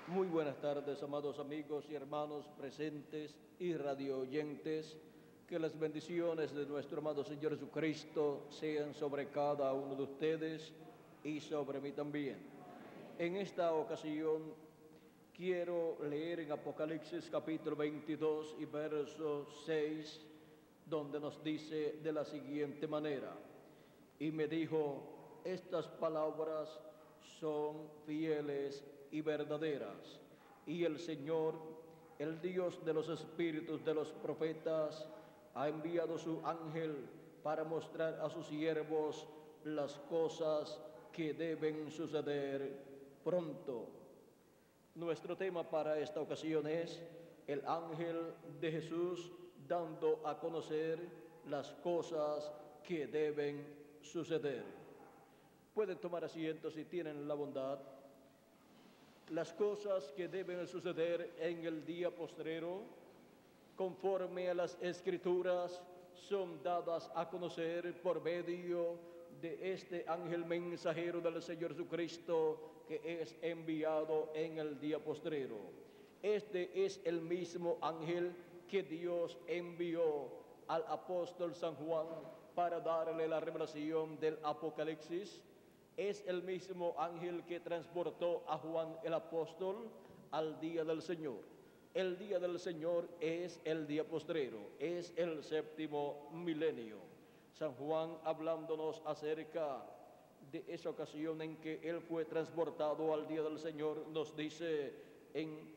Muy buenas tardes, amados amigos y hermanos presentes y radio oyentes. Que las bendiciones de nuestro amado Señor Jesucristo sean sobre cada uno de ustedes y sobre mí también. En esta ocasión quiero leer en Apocalipsis capítulo 22 y verso 6, donde nos dice de la siguiente manera: y me dijo, estas palabras son fieles y verdaderas, y el Señor, el Dios de los espíritus de los profetas, ha enviado su ángel para mostrar a sus siervos las cosas que deben suceder pronto. Nuestro tema para esta ocasión es el ángel de Jesús dando a conocer las cosas que deben suceder. Pueden tomar asiento si tienen la bondad. Las cosas que deben suceder en el día postrero, conforme a las Escrituras, son dadas a conocer por medio de este ángel mensajero del Señor Jesucristo, que es enviado en el día postrero. Este es el mismo ángel que Dios envió al apóstol San Juan para darle la revelación del Apocalipsis. Es el mismo ángel que transportó a Juan el apóstol al día del Señor. El día del Señor es el día postrero, es el séptimo milenio. San Juan, hablándonos acerca de esa ocasión en que él fue transportado al día del Señor, nos dice en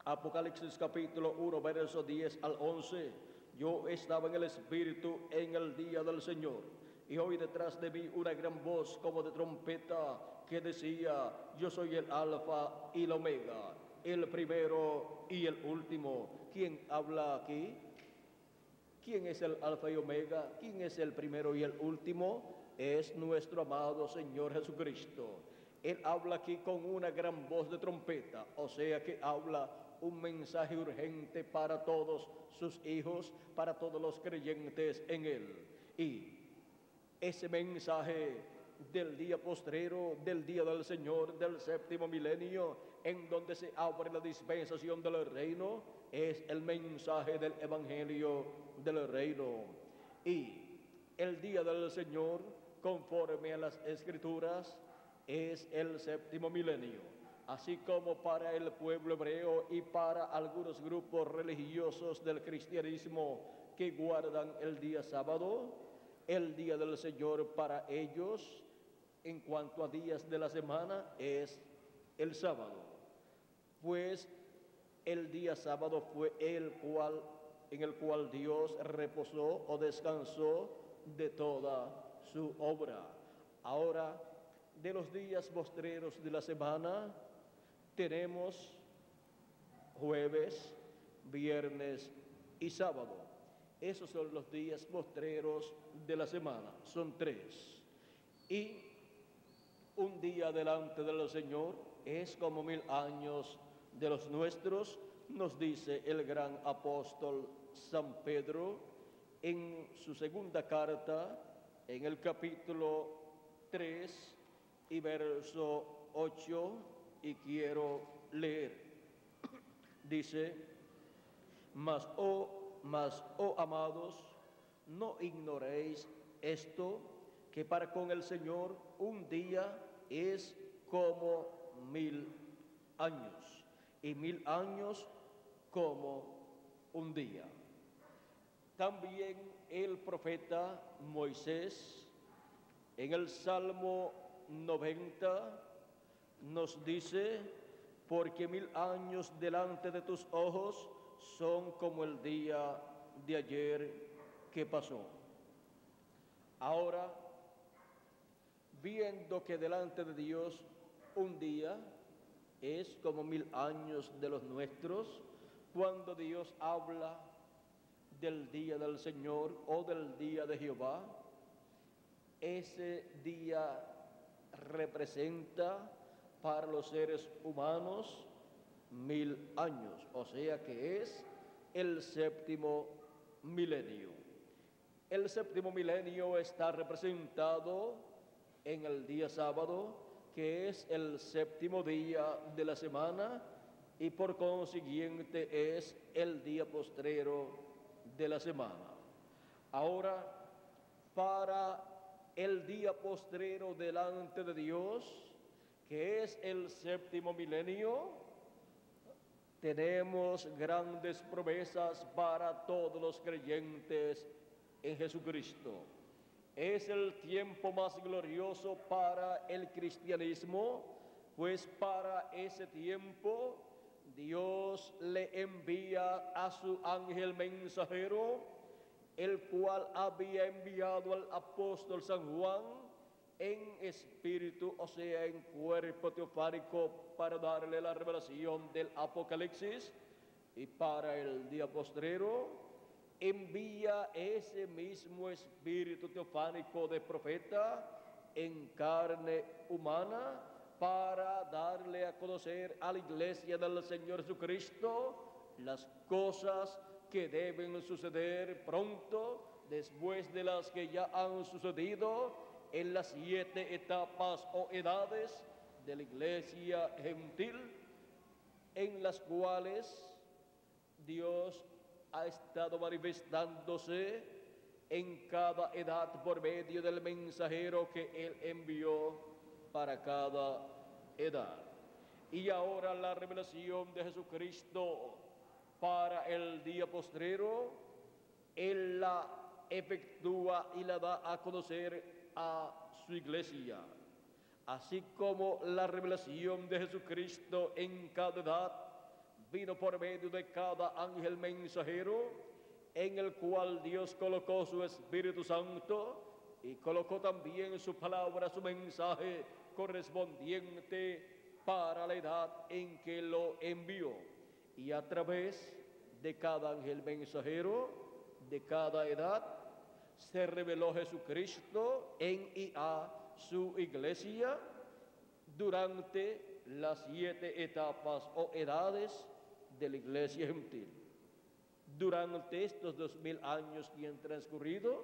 Apocalipsis capítulo 1, verso 10 al 11, yo estaba en el Espíritu en el día del Señor, y oí detrás de mí una gran voz como de trompeta que decía, yo soy el Alfa y el Omega, el primero y el último. ¿Quién habla aquí? ¿Quién es el Alfa y Omega? ¿Quién es el primero y el último? Es nuestro amado Señor Jesucristo. Él habla aquí con una gran voz de trompeta, o sea que habla un mensaje urgente para todos sus hijos, para todos los creyentes en Él. Y ese mensaje del día postrero, del día del Señor, del séptimo milenio, en donde se abre la dispensación del reino, es el mensaje del Evangelio del reino. Y el día del Señor, conforme a las Escrituras, es el séptimo milenio. Así como para el pueblo hebreo y para algunos grupos religiosos del cristianismo que guardan el día sábado, el día del Señor para ellos, en cuanto a días de la semana, es el sábado. Pues el día sábado fue en el cual Dios reposó o descansó de toda su obra. Ahora, de los días postreros de la semana, tenemos jueves, viernes y sábado. Esos son los días postreros de la semana, son 3. Y un día delante del Señor es como 1000 años de los nuestros, nos dice el gran apóstol San Pedro en su segunda carta, en el capítulo 3 y verso 8, y quiero leer. Dice, mas oh amados, no ignoréis esto, que para con el Señor un día es como 1000 años, y 1000 años como un día. También el profeta Moisés, en el Salmo 90, nos dice, porque 1000 años delante de tus ojos son como el día de ayer que pasó. Ahora, viendo que delante de Dios un día es como 1000 años de los nuestros, cuando Dios habla del día del Señor o del día de Jehová, ese día representa para los seres humanos 1000 años, o sea que es el séptimo milenio. El séptimo milenio está representado en el día sábado, que es el séptimo día de la semana y por consiguiente es el día postrero de la semana. Ahora, para el día postrero delante de Dios, que es el séptimo milenio, tenemos grandes promesas para todos los creyentes en Jesucristo. Es el tiempo más glorioso para el cristianismo, pues para ese tiempo Dios le envía a su ángel mensajero, el cual había enviado al apóstol San Juan en espíritu, o sea, en cuerpo teofánico, para darle la revelación del Apocalipsis. Y para el día postrero envía ese mismo espíritu teofánico de profeta en carne humana para darle a conocer a la iglesia del Señor Jesucristo las cosas que deben suceder pronto, después de las que ya han sucedido en las 7 etapas o edades de la iglesia gentil, en las cuales Dios ha estado manifestándose en cada edad por medio del mensajero que Él envió para cada edad. Y ahora la revelación de Jesucristo para el día postrero, Él la efectúa y la da a conocer a su iglesia. Así como la revelación de Jesucristo en cada edad vino por medio de cada ángel mensajero, en el cual Dios colocó su Espíritu Santo y colocó también su palabra, su mensaje correspondiente para la edad en que lo envió. Y a través de cada ángel mensajero, de cada edad, se reveló Jesucristo en y a su iglesia durante las 7 etapas o edades de la iglesia gentil. Durante estos 2000 años que han transcurrido,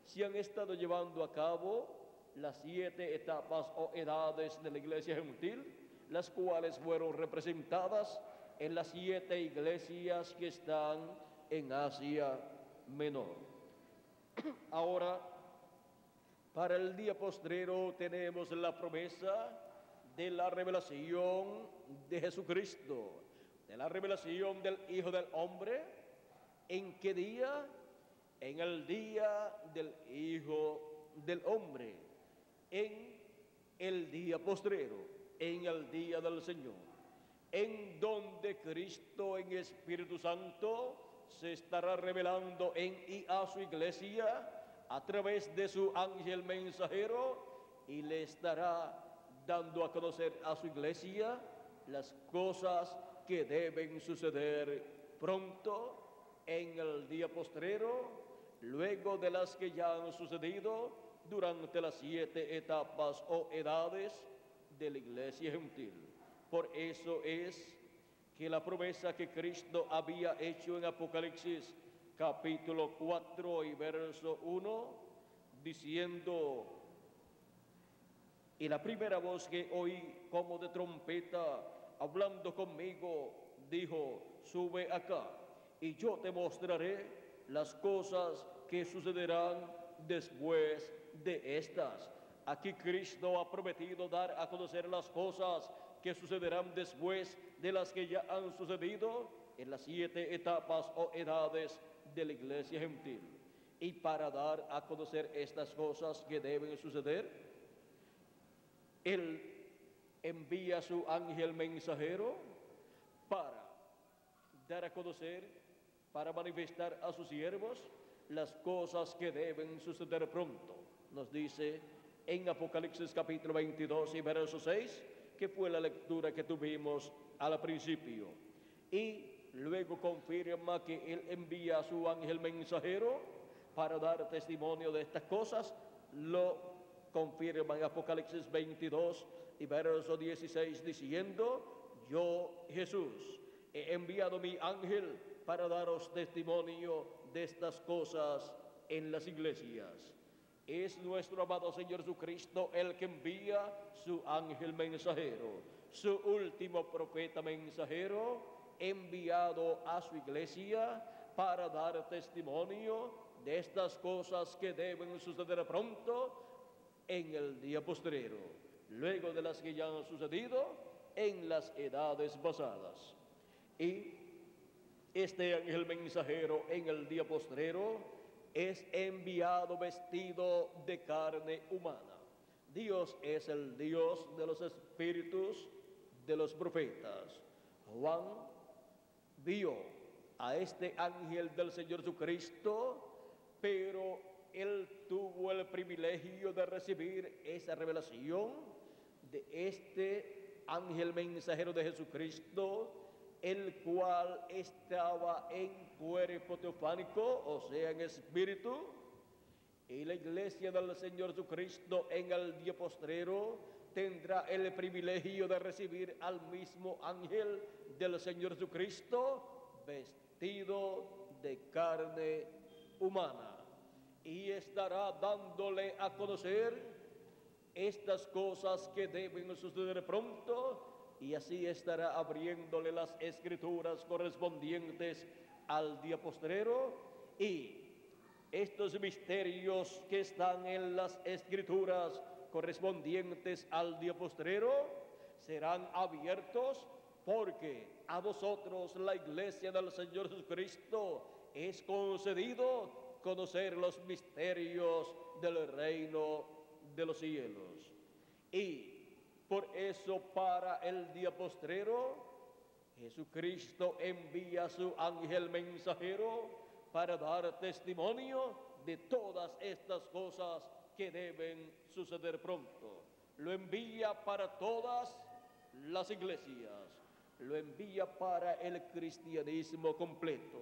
se han estado llevando a cabo las 7 etapas o edades de la iglesia gentil, las cuales fueron representadas en las 7 iglesias que están en Asia Menor. Ahora, para el día postrero tenemos la promesa de la revelación de Jesucristo, de la revelación del Hijo del Hombre. ¿En qué día? En el día del Hijo del Hombre, en el día postrero, en el día del Señor, en donde Cristo en Espíritu Santo se estará revelando en y a su iglesia a través de su ángel mensajero y le estará dando a conocer a su iglesia las cosas que deben suceder pronto en el día postrero, luego de las que ya han sucedido durante las 7 etapas o edades de la iglesia gentil. Por eso es que la promesa que Cristo había hecho en Apocalipsis capítulo 4 y verso 1, diciendo: y la primera voz que oí como de trompeta hablando conmigo dijo: sube acá y yo te mostraré las cosas que sucederán después de estas. Aquí Cristo ha prometido dar a conocer las cosas que sucederán después de las que ya han sucedido en las 7 etapas o edades de la iglesia gentil. Y para dar a conocer estas cosas que deben suceder, Él envía a su ángel mensajero para dar a conocer, para manifestar a sus siervos las cosas que deben suceder pronto. Nos dice en Apocalipsis capítulo 22 y verso 6, que fue la lectura que tuvimos al principio. Y luego confirma que Él envía a su ángel mensajero para dar testimonio de estas cosas. Lo confirma en Apocalipsis 22 y verso 16 diciendo: yo, Jesús, he enviado mi ángel para daros testimonio de estas cosas en las iglesias. Es nuestro amado Señor Jesucristo el que envía su ángel mensajero, su último profeta mensajero, enviado a su iglesia para dar testimonio de estas cosas que deben suceder pronto en el día postrero, luego de las que ya han sucedido en las edades pasadas. Y este ángel mensajero en el día postrero es enviado vestido de carne humana. Dios es el Dios de los espíritus de los profetas. Juan vio a este ángel del Señor Jesucristo, pero él tuvo el privilegio de recibir esa revelación de este ángel mensajero de Jesucristo, el cual estaba en cuerpo teofánico, o sea, en espíritu. Y la iglesia del Señor Jesucristo en el día postrero tendrá el privilegio de recibir al mismo ángel del Señor Jesucristo vestido de carne humana, y estará dándole a conocer estas cosas que deben suceder pronto, y así estará abriéndole las escrituras correspondientes al día postrero, y estos misterios que están en las escrituras correspondientes al día postrero serán abiertos, porque a vosotros, la iglesia del Señor Jesucristo, es concedido conocer los misterios del reino de los cielos. Y por eso, para el día postrero, Jesucristo envía a su ángel mensajero para dar testimonio de todas estas cosas que deben suceder pronto. Lo envía para todas las iglesias, lo envía para el cristianismo completo.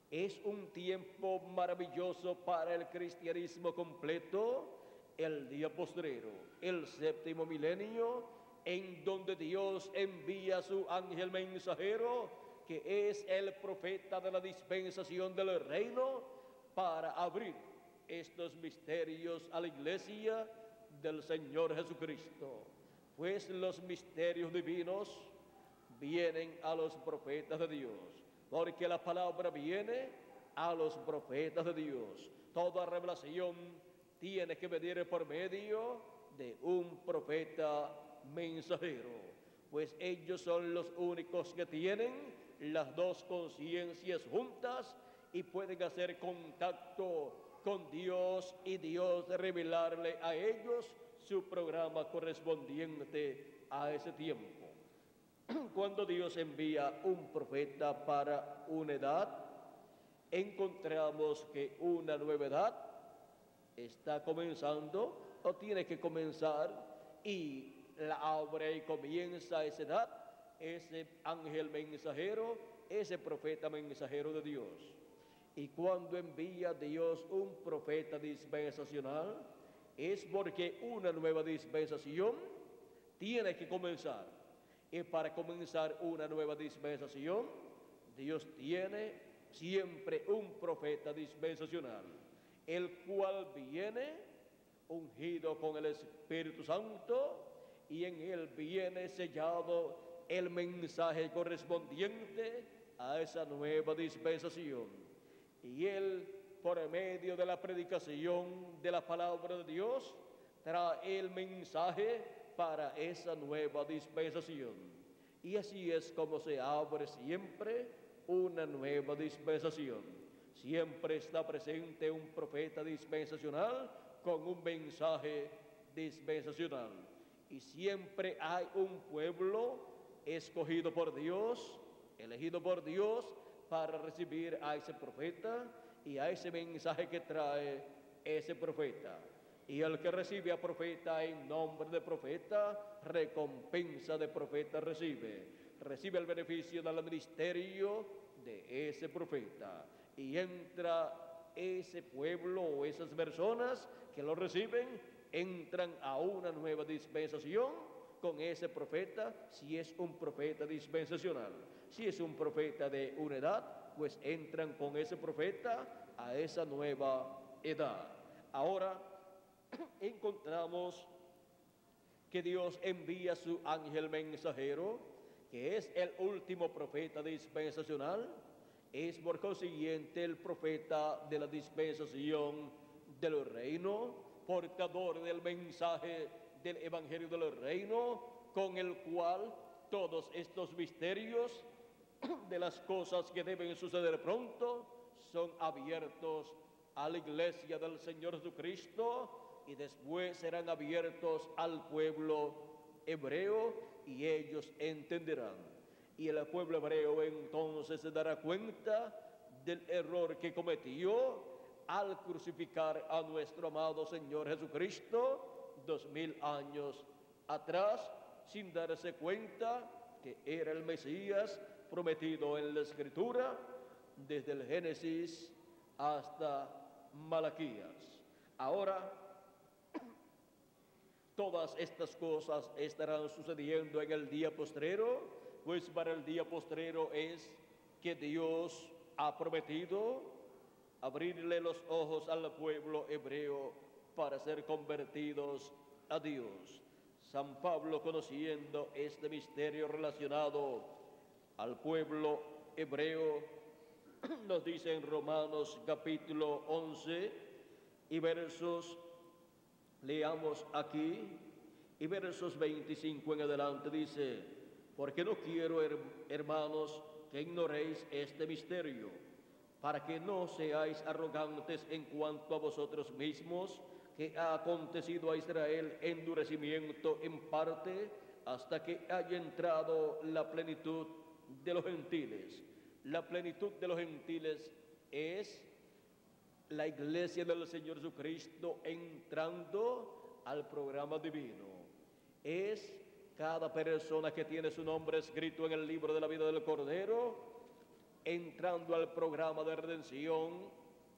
Es un tiempo maravilloso para el cristianismo completo, el día postrero, el séptimo milenio, en donde Dios envía a su ángel mensajero, que es el profeta de la dispensación del reino, para abrir estos misterios a la iglesia del Señor Jesucristo. Pues los misterios divinos vienen a los profetas de Dios, porque la palabra viene a los profetas de Dios. Toda revelación tiene que venir por medio de un profeta mensajero, pues ellos son los únicos que tienen las dos conciencias juntas y pueden hacer contacto con Dios, y Dios revelarle a ellos su programa correspondiente a ese tiempo. Cuando Dios envía un profeta para una edad, encontramos que una nueva edad está comenzando o tiene que comenzar, y la abre y comienza esa edad ese ángel mensajero, ese profeta mensajero de Dios. Y cuando envía Dios un profeta dispensacional, es porque una nueva dispensación tiene que comenzar. Y para comenzar una nueva dispensación, Dios tiene siempre un profeta dispensacional, el cual viene ungido con el Espíritu Santo, y en él viene sellado el mensaje correspondiente a esa nueva dispensación. Y él, por medio de la predicación de la palabra de Dios, trae el mensaje para esa nueva dispensación. Y así es como se abre siempre una nueva dispensación. Siempre está presente un profeta dispensacional con un mensaje dispensacional. Y siempre hay un pueblo escogido por Dios, elegido por Dios, para recibir a ese profeta y a ese mensaje que trae ese profeta. Y el que recibe a profeta en nombre de profeta, recompensa de profeta recibe. Recibe el beneficio del ministerio de ese profeta. Y entra ese pueblo o esas personas que lo reciben, entran a una nueva dispensación con ese profeta, si es un profeta dispensacional. Si es un profeta de una edad, pues entran con ese profeta a esa nueva edad. Ahora, encontramos que Dios envía su ángel mensajero, que es el último profeta dispensacional, es por consiguiente el profeta de la dispensación del reino, portador del mensaje del evangelio del reino, con el cual todos estos misterios de las cosas que deben suceder pronto son abiertos a la iglesia del Señor Jesucristo y después serán abiertos al pueblo hebreo y ellos entenderán. Y el pueblo hebreo entonces se dará cuenta del error que cometió al crucificar a nuestro amado Señor Jesucristo 2000 años atrás, sin darse cuenta que era el Mesías prometido en la Escritura desde el Génesis hasta Malaquías. Ahora, todas estas cosas estarán sucediendo en el día postrero, pues para el día postrero es que Dios ha prometido abrirle los ojos al pueblo hebreo para ser convertidos a Dios. San Pablo, conociendo este misterio relacionado al pueblo hebreo, nos dice en Romanos capítulo 11 y versos, leamos aquí, y versos 25 en adelante, dice: porque no quiero, hermanos, que ignoréis este misterio, para que no seáis arrogantes en cuanto a vosotros mismos, que ha acontecido a Israel endurecimiento en parte, hasta que haya entrado la plenitud de los gentiles. La plenitud de los gentiles es la iglesia del Señor Jesucristo entrando al programa divino. Es cada persona que tiene su nombre escrito en el libro de la vida del Cordero, entrando al programa de redención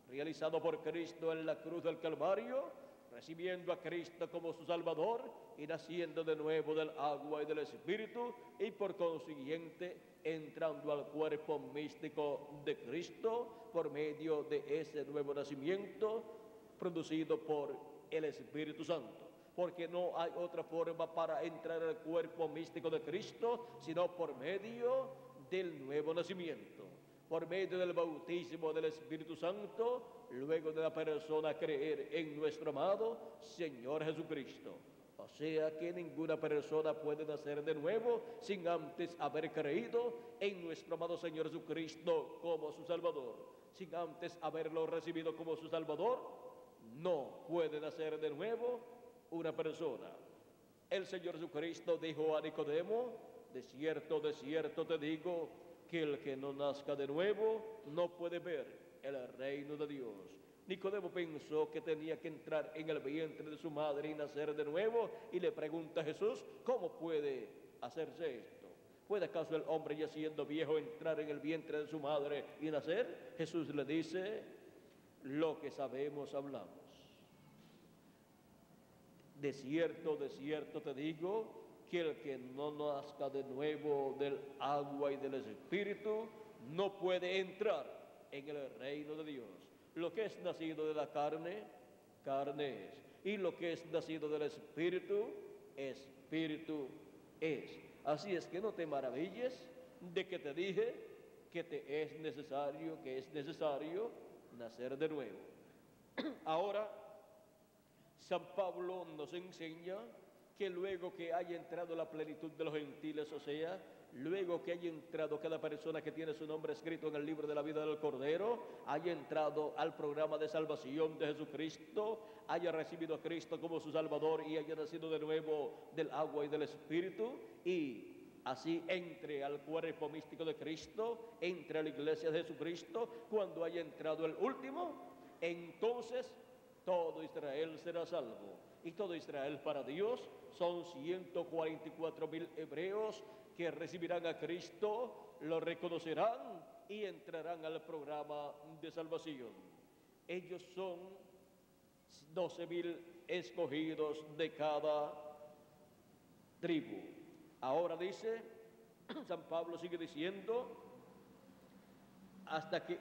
realizado por Cristo en la cruz del Calvario, recibiendo a Cristo como su Salvador y naciendo de nuevo del agua y del Espíritu, y por consiguiente entrando al cuerpo místico de Cristo por medio de ese nuevo nacimiento producido por el Espíritu Santo. Porque no hay otra forma para entrar al cuerpo místico de Cristo sino por medio del nuevo nacimiento, por medio del bautismo del Espíritu Santo, luego de la persona creer en nuestro amado Señor Jesucristo. O sea que ninguna persona puede nacer de nuevo sin antes haber creído en nuestro amado Señor Jesucristo como su Salvador. Sin antes haberlo recibido como su Salvador, no puede nacer de nuevo una persona. El Señor Jesucristo dijo a Nicodemo: de cierto te digo, que el que no nazca de nuevo no puede ver el reino de Dios. Nicodemo pensó que tenía que entrar en el vientre de su madre y nacer de nuevo, y le pregunta a Jesús: ¿cómo puede hacerse esto? ¿Puede acaso el hombre, ya siendo viejo, entrar en el vientre de su madre y nacer? Jesús le dice: lo que sabemos hablamos. De cierto te digo, que el que no nazca de nuevo del agua y del Espíritu no puede entrar en el reino de Dios. Lo que es nacido de la carne, carne es. Y lo que es nacido del Espíritu, Espíritu es. Así es que no te maravilles de que te dije que es necesario nacer de nuevo. Ahora, San Pablo nos enseña que luego que haya entrado la plenitud de los gentiles, o sea, luego que haya entrado cada persona que tiene su nombre escrito en el libro de la vida del Cordero, haya entrado al programa de salvación de Jesucristo, haya recibido a Cristo como su Salvador y haya nacido de nuevo del agua y del Espíritu, y así entre al cuerpo místico de Cristo, entre a la iglesia de Jesucristo. Cuando haya entrado el último, entonces todo Israel será salvo. Y todo Israel para Dios son 144,000 hebreos que recibirán a Cristo, lo reconocerán y entrarán al programa de salvación. Ellos son 12,000 escogidos de cada tribu. Ahora dice, San Pablo sigue diciendo, hasta que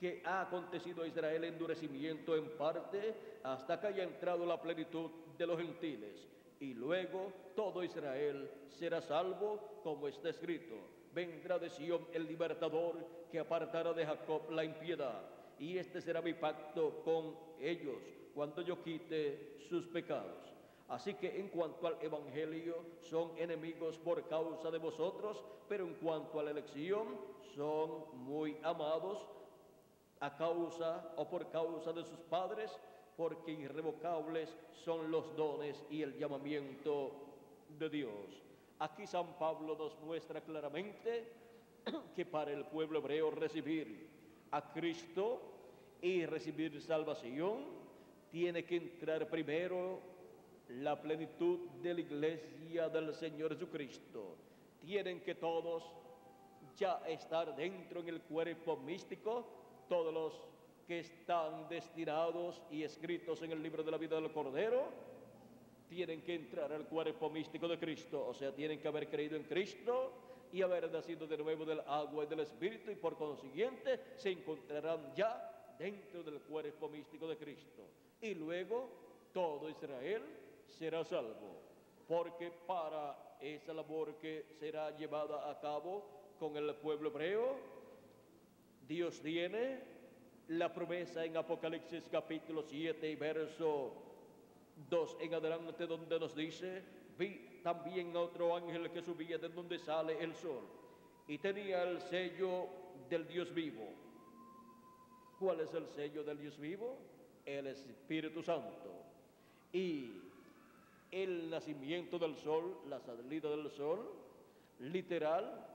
que ha acontecido a Israel endurecimiento en parte hasta que haya entrado la plenitud de los gentiles. Y luego todo Israel será salvo, como está escrito: vendrá de Sión el libertador, que apartará de Jacob la impiedad. Y este será mi pacto con ellos, cuando yo quite sus pecados. Así que en cuanto al evangelio, son enemigos por causa de vosotros, pero en cuanto a la elección, son muy amados a causa o por causa de sus padres, porque irrevocables son los dones y el llamamiento de Dios. Aquí San Pablo nos muestra claramente que para el pueblo hebreo recibir a Cristo y recibir salvación, tiene que entrar primero la plenitud de la iglesia del Señor Jesucristo. Tienen que todos ya estar dentro en el cuerpo místico, todos los que están destinados y escritos en el libro de la vida del Cordero, tienen que entrar al cuerpo místico de Cristo, o sea, tienen que haber creído en Cristo y haber nacido de nuevo del agua y del Espíritu, y por consiguiente se encontrarán ya dentro del cuerpo místico de Cristo. Y luego todo Israel será salvo, porque para esa labor que será llevada a cabo con el pueblo hebreo, Dios tiene la promesa en Apocalipsis capítulo 7 y verso 2 en adelante, donde nos dice: vi también otro ángel que subía de donde sale el sol, y tenía el sello del Dios vivo. ¿Cuál es el sello del Dios vivo? El Espíritu Santo. Y el nacimiento del sol, la salida del sol, literal,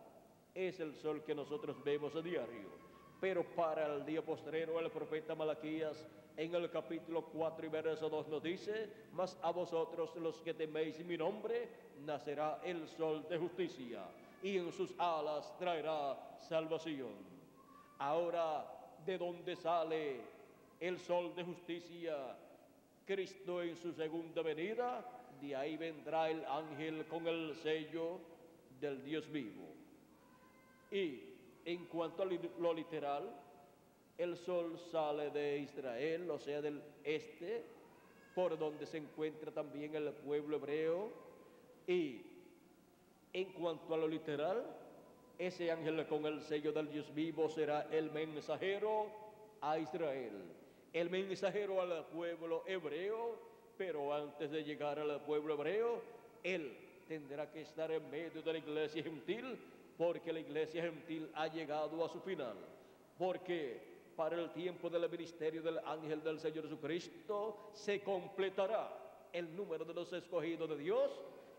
es el sol que nosotros vemos a diario. Pero para el día postrero, el profeta Malaquías, en el capítulo 4 y verso 2 nos dice: mas a vosotros los que teméis mi nombre, nacerá el sol de justicia, y en sus alas traerá salvación. Ahora, ¿de dónde sale el sol de justicia? Cristo en su segunda venida. De ahí vendrá el ángel con el sello del Dios vivo. Y en cuanto a lo literal, el sol sale de Israel, o sea, del este, por donde se encuentra también el pueblo hebreo. Y en cuanto a lo literal, ese ángel con el sello del Dios vivo será el mensajero a Israel, el mensajero al pueblo hebreo. Pero antes de llegar al pueblo hebreo, él tendrá que estar en medio de la iglesia gentil, porque la iglesia gentil ha llegado a su final. Porque para el tiempo del ministerio del ángel del Señor Jesucristo se completará el número de los escogidos de Dios,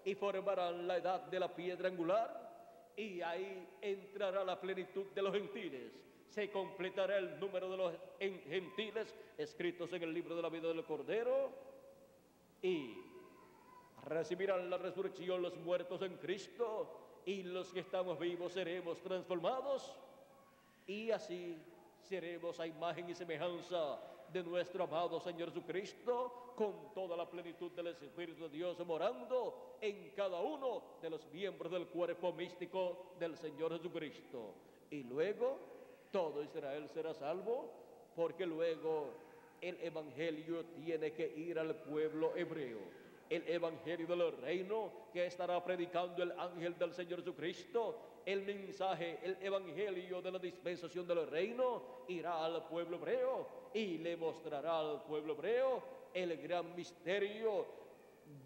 y formarán la edad de la piedra angular, y ahí entrará la plenitud de los gentiles. Se completará el número de los gentiles escritos en el libro de la vida del Cordero, y recibirán la resurrección los muertos en Cristo, y los que estamos vivos seremos transformados, y así seremos a imagen y semejanza de nuestro amado Señor Jesucristo, con toda la plenitud del Espíritu de Dios morando en cada uno de los miembros del cuerpo místico del Señor Jesucristo. Y luego todo Israel será salvo, porque luego el evangelio tiene que ir al pueblo hebreo. El evangelio del reino que estará predicando el ángel del Señor Jesucristo, el mensaje, el evangelio de la dispensación del reino, irá al pueblo hebreo y le mostrará al pueblo hebreo el gran misterio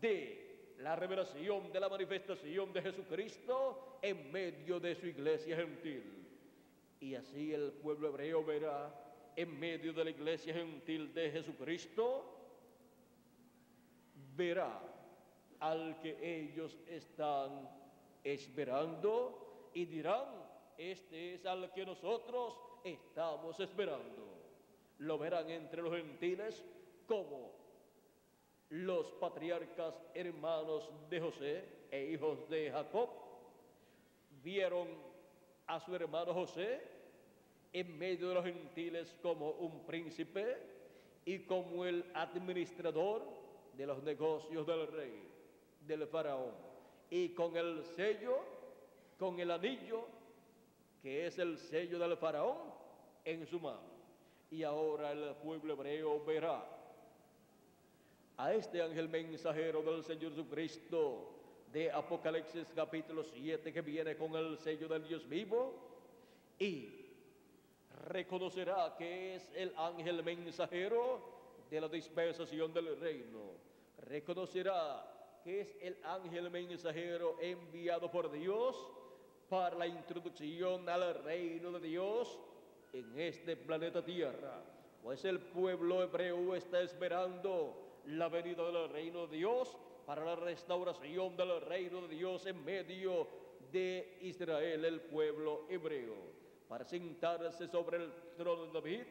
de la revelación, de la manifestación de Jesucristo en medio de su iglesia gentil. Y así el pueblo hebreo verá en medio de la iglesia gentil de Jesucristo, verá al que ellos están esperando, y dirán: este es al que nosotros estamos esperando. Lo verán entre los gentiles, como los patriarcas hermanos de José e hijos de Jacob vieron a su hermano José en medio de los gentiles como un príncipe y como el administrador de los negocios del rey, del faraón, y con el sello, con el anillo, que es el sello del faraón, en su mano. Y ahora el pueblo hebreo verá a este ángel mensajero del Señor Jesucristo de Apocalipsis capítulo 7, que viene con el sello del Dios vivo, y reconocerá que es el ángel mensajero de la dispensación del reino. Reconocerá que es el ángel mensajero enviado por Dios para la introducción al reino de Dios en este planeta Tierra. Pues el pueblo hebreo está esperando la venida del reino de Dios para la restauración del reino de Dios en medio de Israel, el pueblo hebreo, para sentarse sobre el trono de David,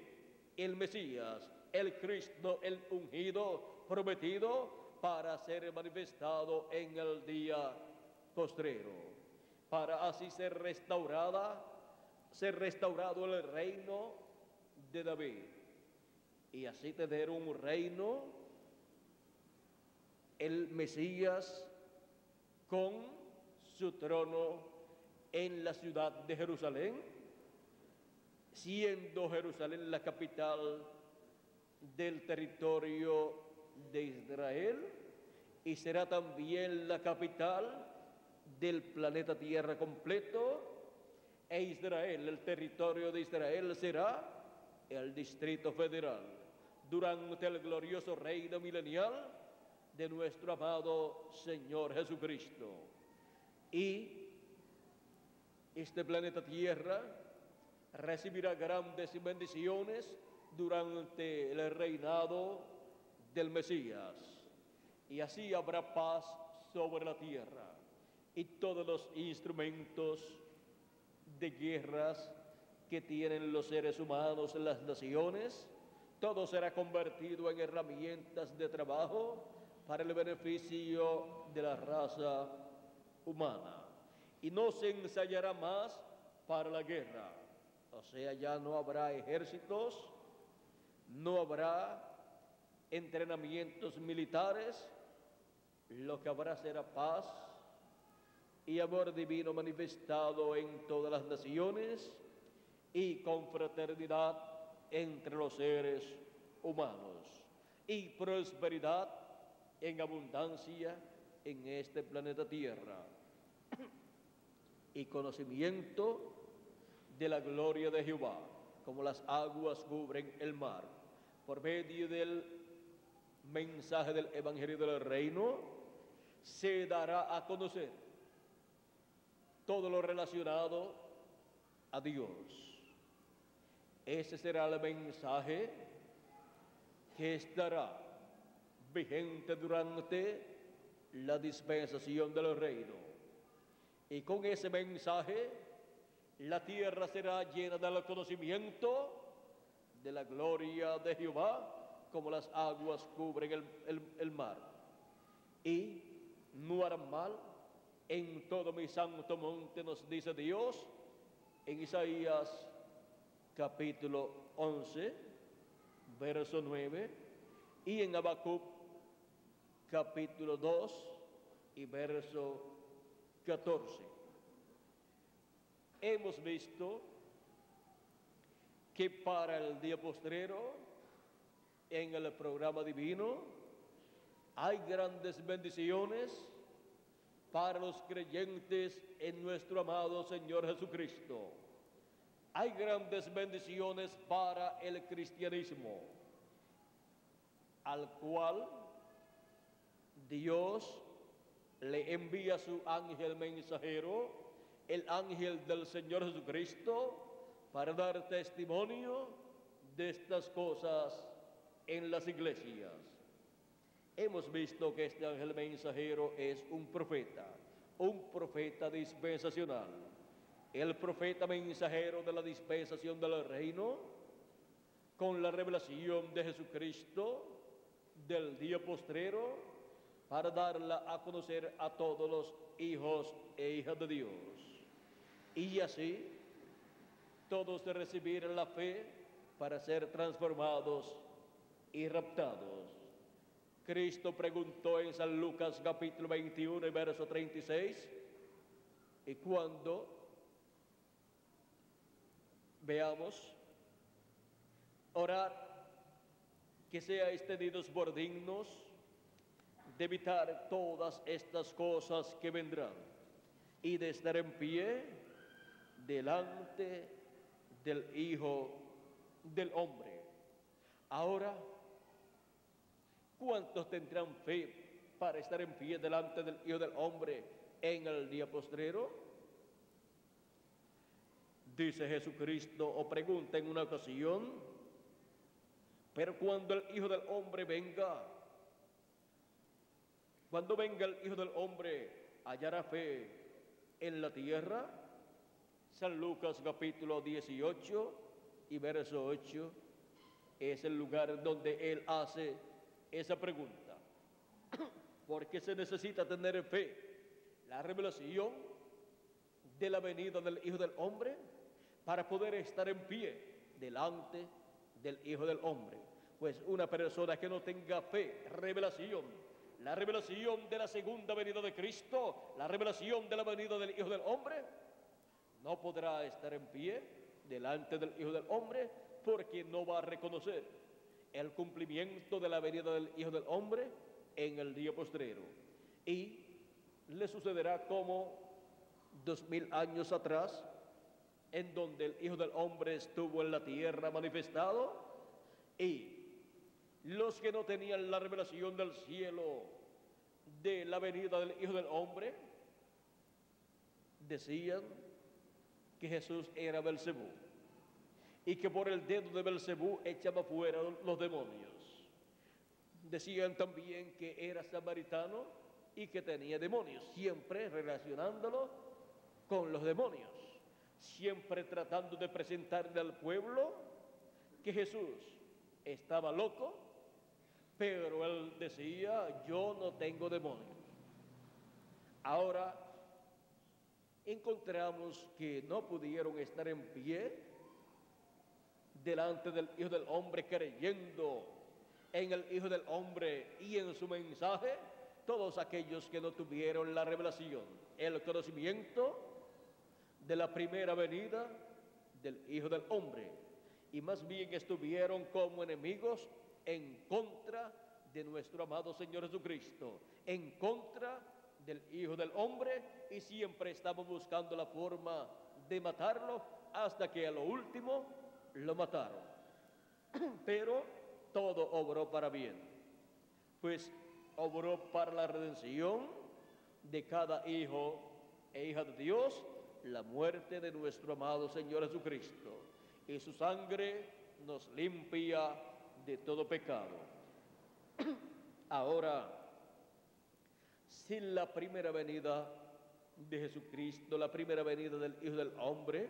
el Mesías, el Cristo, el ungido, prometido, para ser manifestado en el día postrero, para así ser restaurado el reino de David, y así tener un reino, el Mesías, con su trono en la ciudad de Jerusalén, siendo Jerusalén la capital del territorio de Israel, y será también la capital del planeta Tierra completo, e Israel, el territorio de Israel, será el Distrito Federal durante el glorioso reino milenial de nuestro amado Señor Jesucristo. Y este planeta Tierra recibirá grandes bendiciones durante el reinado del Mesías, y así habrá paz sobre la tierra, y todos los instrumentos de guerras que tienen los seres humanos en las naciones, todo será convertido en herramientas de trabajo para el beneficio de la raza humana, y no se ensayará más para la guerra. O sea, ya no habrá ejércitos, no habrá entrenamientos militares, lo que habrá será paz y amor divino manifestado en todas las naciones, y confraternidad entre los seres humanos, y prosperidad en abundancia en este planeta Tierra, y conocimiento de la gloria de Jehová, como las aguas cubren el mar, por medio del mensaje del Evangelio del Reino, se dará a conocer todo lo relacionado a Dios. Ese será el mensaje que estará vigente durante la dispensación del reino. Y con ese mensaje, la tierra será llena del conocimiento de la gloria de Jehová, como las aguas cubren el mar. Y no harán mal en todo mi santo monte, nos dice Dios en Isaías capítulo 11, verso 9, y en Habacuc capítulo 2 y verso 14. Hemos visto que para el día postrero, en el programa divino, hay grandes bendiciones para los creyentes en nuestro amado Señor Jesucristo. Hay grandes bendiciones para el cristianismo, al cual Dios le envía su ángel mensajero, el ángel del Señor Jesucristo, para dar testimonio de estas cosas en las iglesias. Hemos visto que este ángel mensajero es un profeta dispensacional, el profeta mensajero de la dispensación del reino, con la revelación de Jesucristo del día postrero, para darla a conocer a todos los hijos e hijas de Dios, y así todos de recibir la fe para ser transformados y raptados. Cristo preguntó en San Lucas capítulo 21 y verso 36, y cuando veamos Orad que seáis tenidos por dignos de evitar todas estas cosas que vendrán y de estar en pie delante del Hijo del Hombre. Ahora, ¿cuántos tendrán fe para estar en pie delante del Hijo del Hombre en el día postrero? Dice Jesucristo, o pregunta en una ocasión: pero cuando el Hijo del Hombre venga, cuando venga el Hijo del Hombre, ¿hallará fe en la tierra? San Lucas capítulo 18 y verso 8 es el lugar donde él hace esa pregunta. Porque se necesita tener fe, la revelación de la venida del Hijo del Hombre, para poder estar en pie delante del Hijo del Hombre. Pues una persona que no tenga fe, revelación, la revelación de la segunda venida de Cristo, la revelación de la venida del Hijo del Hombre, no podrá estar en pie delante del Hijo del Hombre, porque no va a reconocer el cumplimiento de la venida del Hijo del Hombre en el día postrero. Y le sucederá como 2000 años atrás, en donde el Hijo del Hombre estuvo en la tierra manifestado, y los que no tenían la revelación del cielo de la venida del Hijo del Hombre decían que Jesús era Belcebú y que por el dedo de Belcebú echaba fuera los demonios. Decían también que era samaritano y que tenía demonios, siempre relacionándolo con los demonios, siempre tratando de presentarle al pueblo que Jesús estaba loco, pero él decía: yo no tengo demonios. Ahora encontramos que no pudieron estar en pie delante del Hijo del Hombre, creyendo en el Hijo del Hombre y en su mensaje, todos aquellos que no tuvieron la revelación, el conocimiento de la primera venida del Hijo del Hombre, y más bien estuvieron como enemigos en contra de nuestro amado Señor Jesucristo, en contra del Hijo del Hombre, y siempre estaban buscando la forma de matarlo, hasta que a lo último lo mataron. Pero todo obró para bien, pues obró para la redención de cada hijo e hija de Dios, la muerte de nuestro amado Señor Jesucristo, y su sangre nos limpia de todo pecado. Ahora, si la primera venida de Jesucristo, la primera venida del Hijo del Hombre,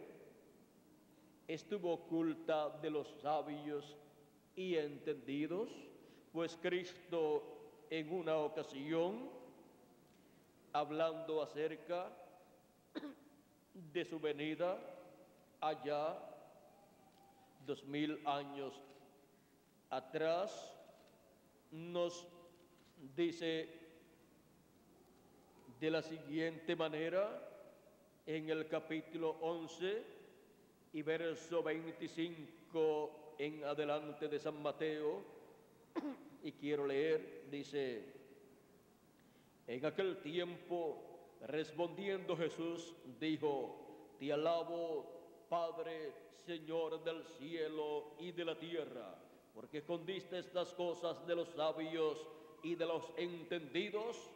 estuvo oculta de los sabios y entendidos, pues Cristo en una ocasión, hablando acerca de su venida allá 2000 años atrás, nos dice de la siguiente manera en el capítulo 11 y verso 25 en adelante de San Mateo, y quiero leer, dice: en aquel tiempo, respondiendo Jesús, dijo: te alabo, Padre, Señor del cielo y de la tierra, porque escondiste estas cosas de los sabios y de los entendidos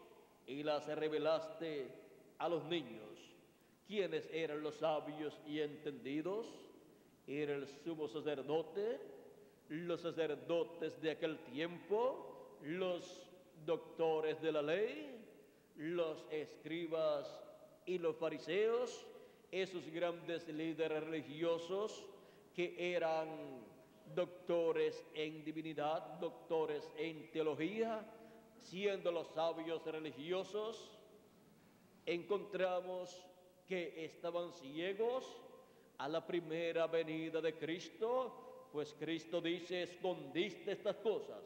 y las revelaste a los niños. ¿Quiénes eran los sabios y entendidos? Era el sumo sacerdote, los sacerdotes de aquel tiempo, los doctores de la ley, los escribas y los fariseos, esos grandes líderes religiosos que eran doctores en divinidad, doctores en teología. Siendo los sabios religiosos, encontramos que estaban ciegos a la primera venida de Cristo, pues Cristo dice: escondiste estas cosas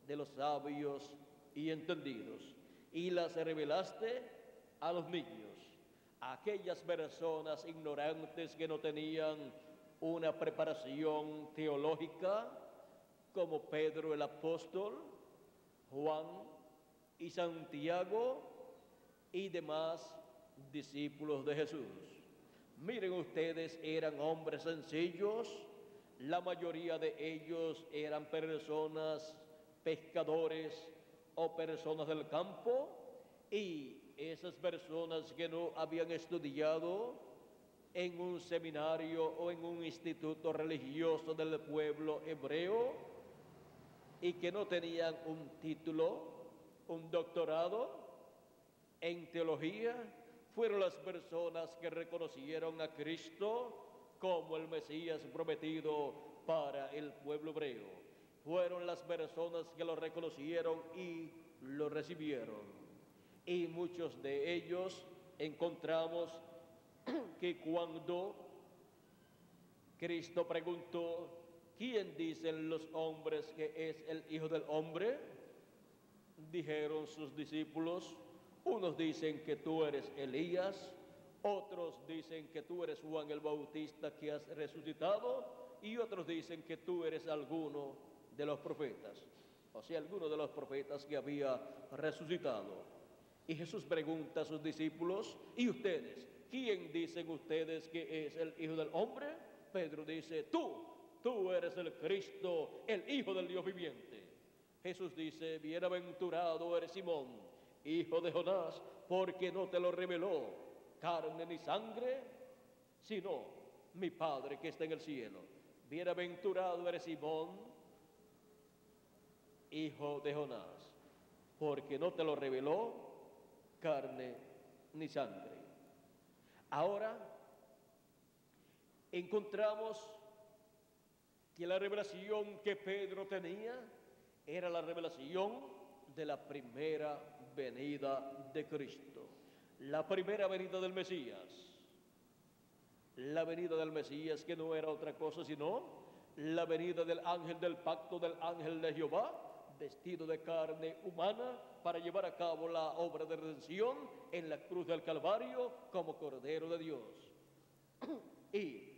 de los sabios y entendidos y las revelaste a los niños. A aquellas personas ignorantes que no tenían una preparación teológica, como Pedro el apóstol, Juan y Santiago y demás discípulos de Jesús. Miren ustedes, eran hombres sencillos, la mayoría de ellos eran personas pescadores o personas del campo, y esas personas que no habían estudiado en un seminario o en un instituto religioso del pueblo hebreo y que no tenían un título, un doctorado en teología, fueron las personas que reconocieron a Cristo como el Mesías prometido para el pueblo hebreo. Fueron las personas que lo reconocieron y lo recibieron. Y muchos de ellos encontramos que cuando Cristo preguntó, ¿quién dicen los hombres que es el Hijo del Hombre? Dijeron sus discípulos, unos dicen que tú eres Elías, otros dicen que tú eres Juan el Bautista que has resucitado, y otros dicen que tú eres alguno de los profetas, o sea, alguno de los profetas que había resucitado. Y Jesús pregunta a sus discípulos, ¿y ustedes? ¿Quién dicen ustedes que es el Hijo del Hombre? Pedro dice, tú eres el Cristo, el Hijo del Dios viviente. Jesús dice, bienaventurado eres Simón, hijo de Jonás, porque no te lo reveló carne ni sangre, sino mi Padre que está en el cielo. Bienaventurado eres Simón, hijo de Jonás, porque no te lo reveló carne ni sangre. Ahora encontramos que la revelación que Pedro tenía era la revelación de la primera venida de Cristo, la primera venida del Mesías. La venida del Mesías, que no era otra cosa sino la venida del ángel del pacto, del ángel de Jehová, vestido de carne humana para llevar a cabo la obra de redención en la cruz del Calvario como Cordero de Dios. Y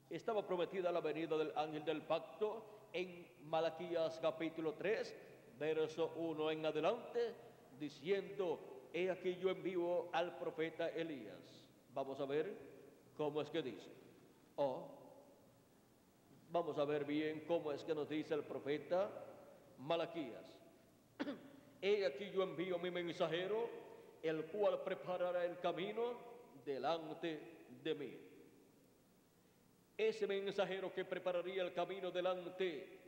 estaba prometida la venida del ángel del pacto en Malaquías capítulo 3, verso 1 en adelante, diciendo, he aquí yo envío al profeta Elías. Vamos a ver cómo es que dice. Vamos a ver bien cómo es que nos dice el profeta Malaquías. He aquí yo envío mi mensajero, el cual preparará el camino delante de mí. Ese mensajero que prepararía el camino delante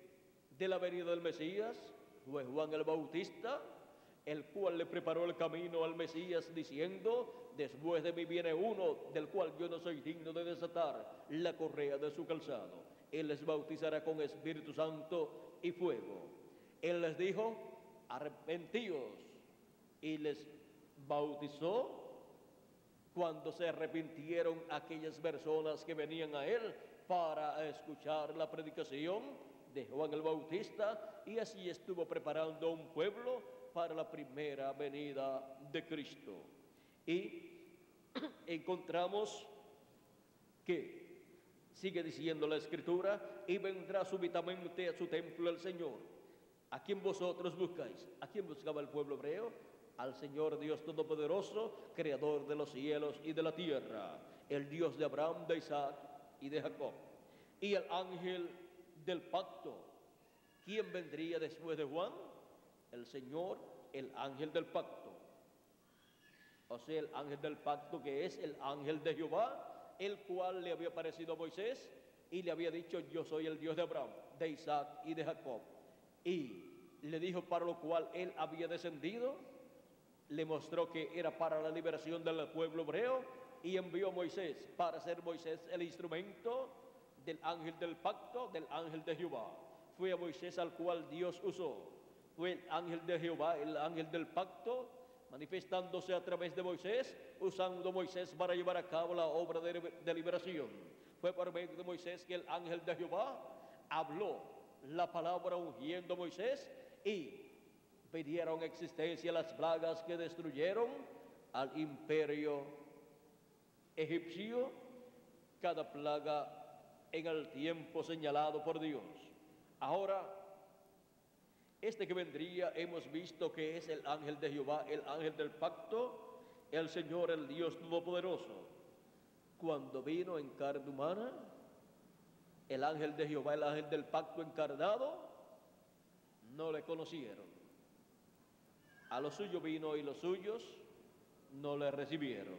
de la venida del Mesías fue Juan el Bautista, el cual le preparó el camino al Mesías diciendo, después de mí viene uno del cual yo no soy digno de desatar la correa de su calzado. Él les bautizará con Espíritu Santo y fuego. Él les dijo, arrepentíos, y les bautizó. Cuando se arrepintieron aquellas personas que venían a él para escuchar la predicación de Juan el Bautista, y así estuvo preparando un pueblo para la primera venida de Cristo. Y encontramos que sigue diciendo la Escritura, y vendrá súbitamente a su templo el Señor. ¿A quién vosotros buscáis? ¿A quién buscaba el pueblo hebreo? Al Señor Dios Todopoderoso, Creador de los cielos y de la tierra, el Dios de Abraham, de Isaac y de Jacob. Y el ángel del pacto, ¿quién vendría después de Juan? El Señor, el ángel del pacto. O sea, el ángel del pacto, que es el ángel de Jehová, el cual le había aparecido a Moisés y le había dicho, yo soy el Dios de Abraham, de Isaac y de Jacob. Y le dijo para lo cual él había descendido, le mostró que era para la liberación del pueblo hebreo, y envió a Moisés para ser Moisés el instrumento del ángel del pacto, del ángel de Jehová. Fue a Moisés al cual Dios usó. Fue el ángel de Jehová, el ángel del pacto, manifestándose a través de Moisés, usando Moisés para llevar a cabo la obra de liberación. Fue por medio de Moisés que el ángel de Jehová habló la palabra ungiendo a Moisés, y pidieron existencia las plagas que destruyeron al imperio egipcio, cada plaga en el tiempo señalado por Dios. Ahora Este que vendría hemos visto que es el ángel de Jehová, el ángel del pacto, el Señor, el Dios Todopoderoso. Cuando vino en carne humana, el ángel de Jehová, el ángel del pacto encarnado, no le conocieron. A los suyos vino y los suyos no le recibieron.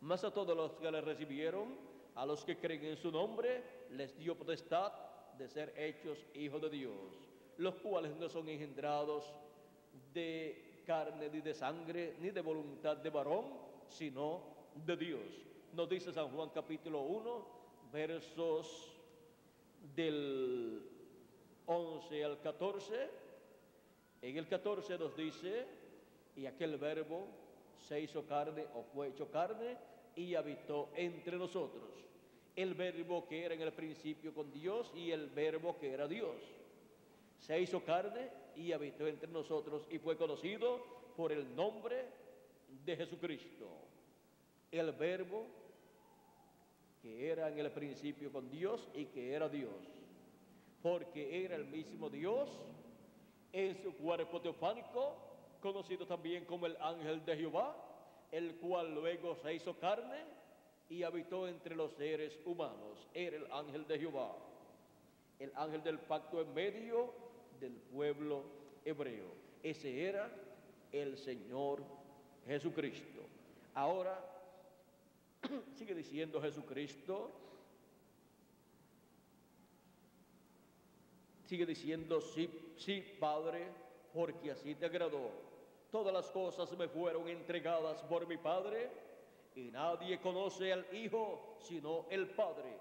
Mas a todos los que le recibieron, a los que creen en su nombre, les dio potestad de ser hechos hijos de Dios, los cuales no son engendrados de carne ni de sangre, ni de voluntad de varón, sino de Dios. Nos dice San Juan capítulo 1, versos del 11 al 14. En el 14 nos dice: y aquel verbo se hizo carne o fue hecho carne y habitó entre nosotros. El verbo que era en el principio con Dios y el verbo que era Dios. Se hizo carne y habitó entre nosotros y fue conocido por el nombre de Jesucristo. El verbo que era en el principio con Dios y que era Dios. Porque era el mismo Dios en su cuerpo teofánico, conocido también como el ángel de Jehová, el cual luego se hizo carne y habitó entre los seres humanos. Era el ángel de Jehová, el ángel del pacto en medio del pueblo hebreo. Ese era el Señor Jesucristo. Ahora sigue diciendo Jesucristo, sigue diciendo: sí, Padre, porque así te agradó. Todas las cosas me fueron entregadas por mi Padre, y nadie conoce al Hijo sino el Padre,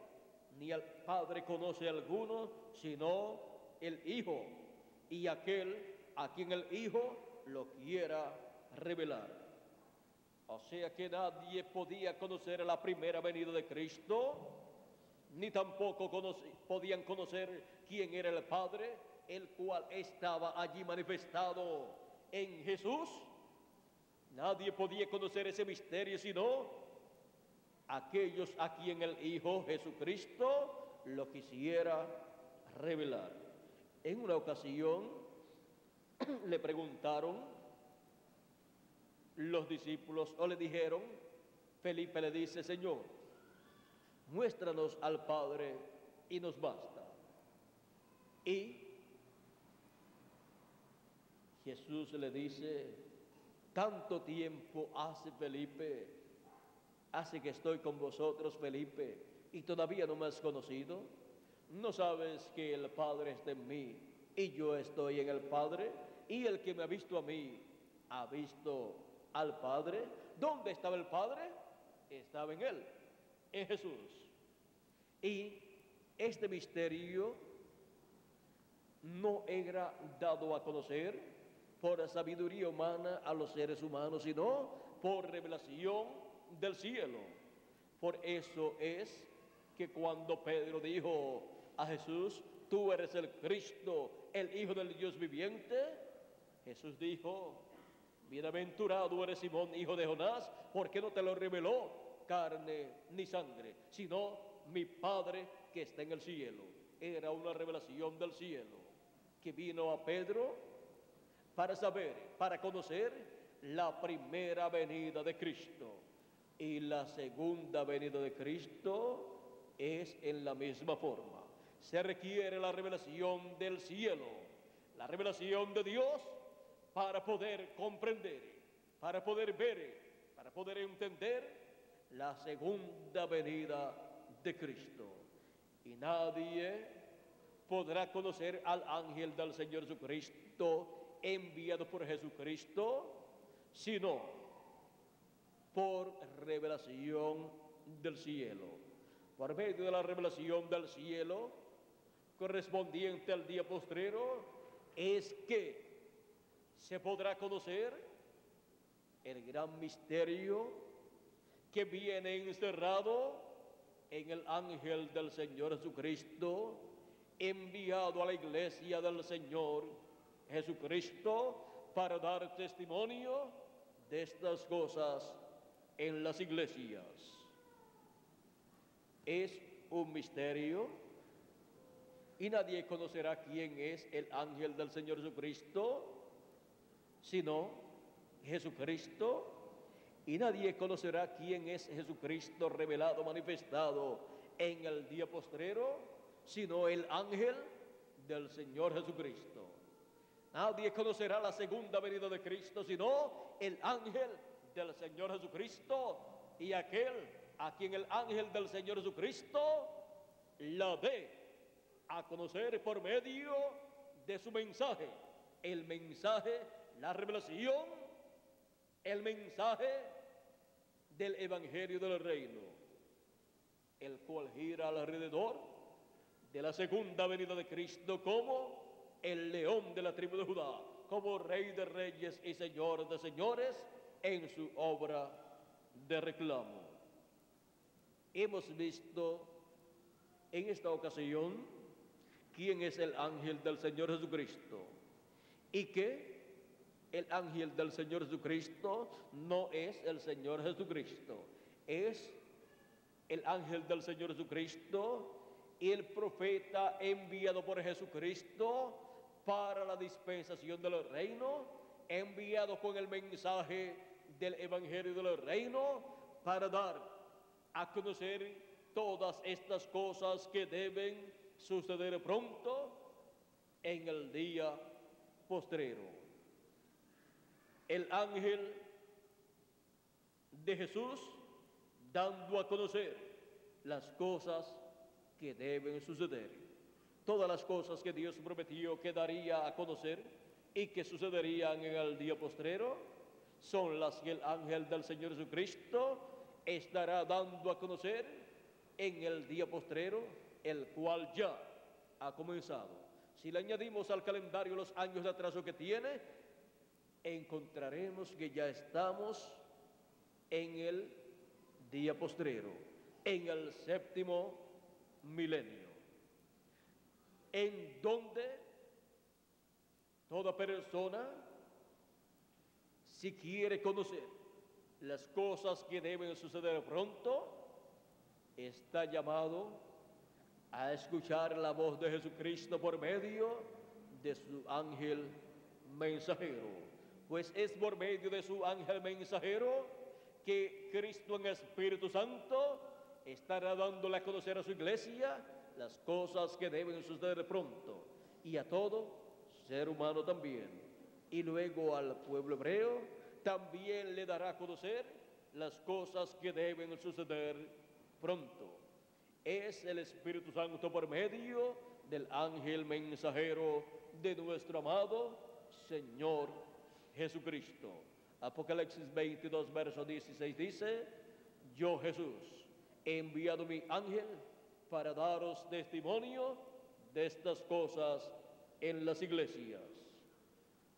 ni al Padre conoce a alguno sino el Hijo, y aquel a quien el Hijo lo quiera revelar. O sea que nadie podía conocer la primera venida de Cristo, ni tampoco podían conocer quién era el Padre, el cual estaba allí manifestado en Jesús. Nadie podía conocer ese misterio sino aquellos a quien el Hijo Jesucristo lo quisiera revelar. En una ocasión le preguntaron los discípulos, o le dijeron, Felipe le dice: Señor, muéstranos al Padre y nos basta. Y Jesús le dice: tanto tiempo hace, Felipe, hace que estoy con vosotros, Felipe, y todavía no me has conocido. ¿No sabes que el Padre está en mí y yo estoy en el Padre? Y el que me ha visto a mí ha visto al Padre. ¿Dónde estaba el Padre? Estaba en Él, en Jesús. Y este misterio no era dado a conocer por la sabiduría humana a los seres humanos, sino por revelación del cielo. Por eso es que cuando Pedro dijo a Jesús: tú eres el Cristo, el Hijo del Dios viviente, Jesús dijo: bienaventurado eres Simón, hijo de Jonás, porque no te lo reveló carne ni sangre, sino mi Padre que está en el cielo. Era una revelación del cielo que vino a Pedro para saber, para conocer la primera venida de Cristo. Y la segunda venida de Cristo es en la misma forma. Se requiere la revelación del cielo, la revelación de Dios, para poder comprender, para poder ver, para poder entender la segunda venida de Cristo. Y nadie podrá conocer al ángel del Señor Jesucristo enviado por Jesucristo, sino por revelación del cielo. Por medio de la revelación del cielo, correspondiente al día postrero, es que se podrá conocer el gran misterio que viene encerrado en el ángel del Señor Jesucristo, enviado a la iglesia del Señor Jesucristo para dar testimonio de estas cosas en las iglesias. Es un misterio Y nadie conocerá quién es el ángel del Señor Jesucristo, sino Jesucristo. Y nadie conocerá quién es Jesucristo revelado, manifestado en el día postrero, sino el ángel del Señor Jesucristo. Nadie conocerá la segunda venida de Cristo, sino el ángel del Señor Jesucristo, y aquel a quien el ángel del Señor Jesucristo la dé a conocer por medio de su mensaje. El mensaje, la revelación, el mensaje del Evangelio del Reino, el cual gira alrededor de la segunda venida de Cristo como el león de la tribu de Judá, como Rey de reyes y Señor de señores en su obra de reclamo. Hemos visto en esta ocasión quién es el ángel del Señor Jesucristo y que el ángel del Señor Jesucristo no es el Señor Jesucristo, es el ángel del Señor Jesucristo y el profeta enviado por Jesucristo para la dispensación del reino, enviado con el mensaje del Evangelio del reino para dar a conocer todas estas cosas que deben suceder pronto en el día postrero. El ángel de Jesús dando a conocer las cosas que deben suceder. Todas las cosas que Dios prometió que daría a conocer y que sucederían en el día postrero son las que el ángel del Señor Jesucristo estará dando a conocer en el día postrero, el cual ya ha comenzado. Si le añadimos al calendario los años de atraso que tiene, encontraremos que ya estamos en el día postrero, en el séptimo milenio, en donde toda persona, si quiere conocer las cosas que deben suceder pronto, está llamado a escuchar la voz de Jesucristo por medio de su ángel mensajero. Pues es por medio de su ángel mensajero que Cristo en Espíritu Santo estará dándole a conocer a su iglesia las cosas que deben suceder pronto, y a todo ser humano también. Y luego al pueblo hebreo también le dará a conocer las cosas que deben suceder pronto. Es el Espíritu Santo por medio del ángel mensajero de nuestro amado Señor Jesucristo. Apocalipsis 22, verso 16 dice: yo, Jesús, he enviado mi ángel para daros testimonio de estas cosas en las iglesias.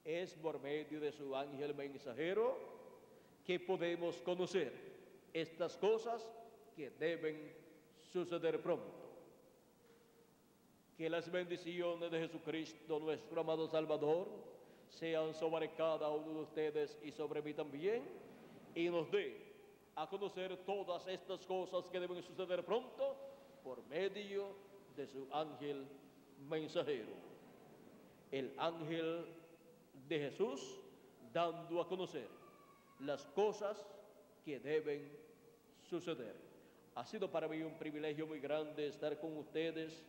Es por medio de su ángel mensajero que podemos conocer estas cosas que deben suceder pronto. Que las bendiciones de Jesucristo, nuestro amado Salvador, sean sobre cada uno de ustedes y sobre mí también, y nos dé a conocer todas estas cosas que deben suceder pronto por medio de su ángel mensajero. El ángel de Jesús dando a conocer las cosas que deben suceder. Ha sido para mí un privilegio muy grande estar con ustedes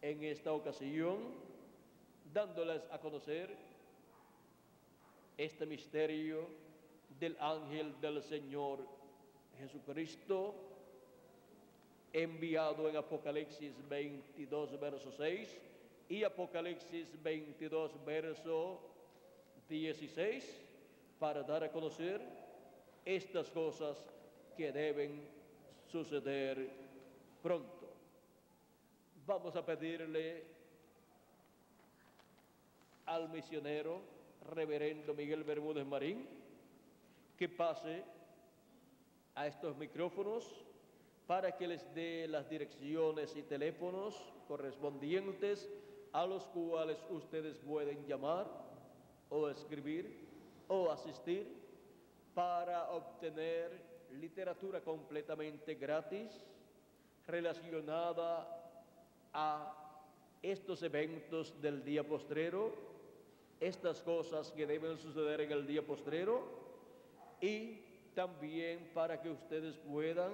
en esta ocasión, dándoles a conocer este misterio del ángel del Señor Jesucristo, enviado en Apocalipsis 22, verso 6 y Apocalipsis 22, verso 16, para dar a conocer estas cosas que deben suceder pronto. Vamos a pedirle al misionero Reverendo Miguel Bermúdez Marín que pase a estos micrófonos para que les dé las direcciones y teléfonos correspondientes a los cuales ustedes pueden llamar o escribir o asistir para obtener literatura completamente gratis relacionada a estos eventos del día postrero, estas cosas que deben suceder en el día postrero, y también para que ustedes puedan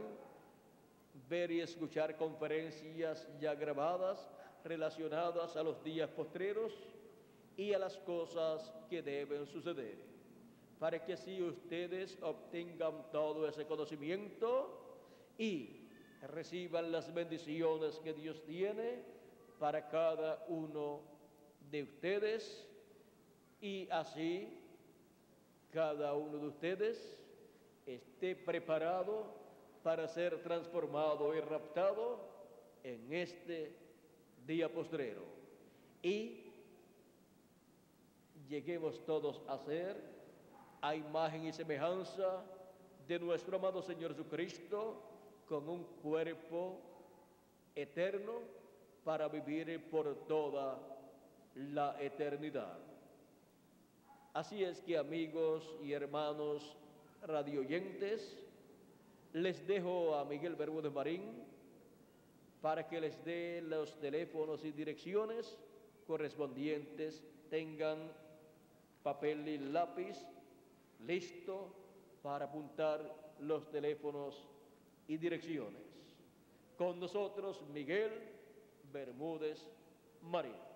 ver y escuchar conferencias ya grabadas relacionadas a los días postreros y a las cosas que deben suceder, para que así ustedes obtengan todo ese conocimiento y reciban las bendiciones que Dios tiene para cada uno de ustedes, y así cada uno de ustedes esté preparado para ser transformado y raptado en este día postrero. Y lleguemos todos a ser a imagen y semejanza de nuestro amado Señor Jesucristo, con un cuerpo eterno para vivir por toda la eternidad. Así es que, amigos y hermanos radioyentes, les dejo a Miguel Bermúdez Marín para que les dé los teléfonos y direcciones correspondientes. Tengan papel y lápiz listo para apuntar los teléfonos y direcciones. Con nosotros, Miguel Bermúdez Marín.